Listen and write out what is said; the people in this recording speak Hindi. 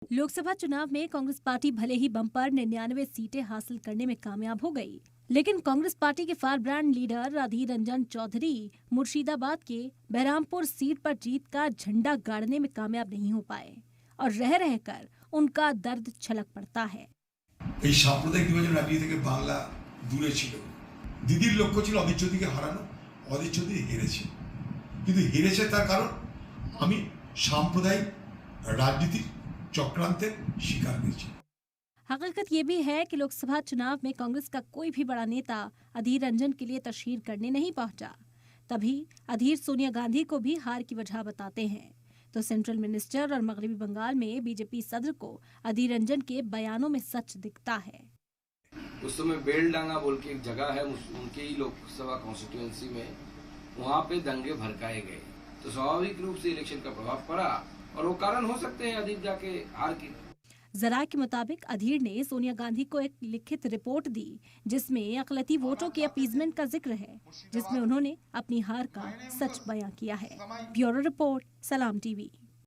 लोकसभा चुनाव में कांग्रेस पार्टी भले ही बम्पर 99 सीटें हासिल करने में कामयाब हो गई, लेकिन कांग्रेस पार्टी के fire brand leader Adhir Ranjan Chaudhary Murshidabad के बहरामपुर सीट पर जीत का झंडा गाड़ने में कामयाब नहीं हो पाए और रह रहकर उनका दर्द छलक पड़ता है। এই সাম্প্রদায়িক নির্বাচন রাজ্য থেকে বাংলা দূরে ছিল। দিদির লক্ষ্য ছিল অধীর চৌধুরীকে হারানো। অধীর চৌধুরী হেরেছে, কিন্তু হেরেছে তার কারণ আমি সাম্প্রদায়িক রাজনীতির चक्रांतेर शिकार हुई। हकीकत ये भी है कि लोकसभा चुनाव में कांग्रेस का कोई भी बड़ा नेता अधीर रंजन के लिए तशहीर करने नहीं पहुंचा। तभी अधीर सोनिया गांधी को भी हार की वजह बताते हैं, तो सेंट्रल मिनिस्टर और मगरबी बंगाल में बीजेपी सदर को अधीर रंजन के बयानों में सच दिखता है। उस समय बेलडांगा बोल के एक जगह है उनके ही लोकसभा कॉन्स्टिट्यूएंसी में, वहाँ पे दंगे भड़काए गए तो स्वाभाविक रूप से इलेक्शन का प्रभाव पड़ा और वो कारण हो सकते हैं अधीर जाके हार की। जरा के मुताबिक अधीर ने सोनिया गांधी को एक लिखित रिपोर्ट दी जिसमें अक़लियती वोटों के अपीजमेंट का जिक्र है, जिसमें उन्होंने अपनी हार का सच बयां किया है। ब्यूरो रिपोर्ट, सलाम टीवी।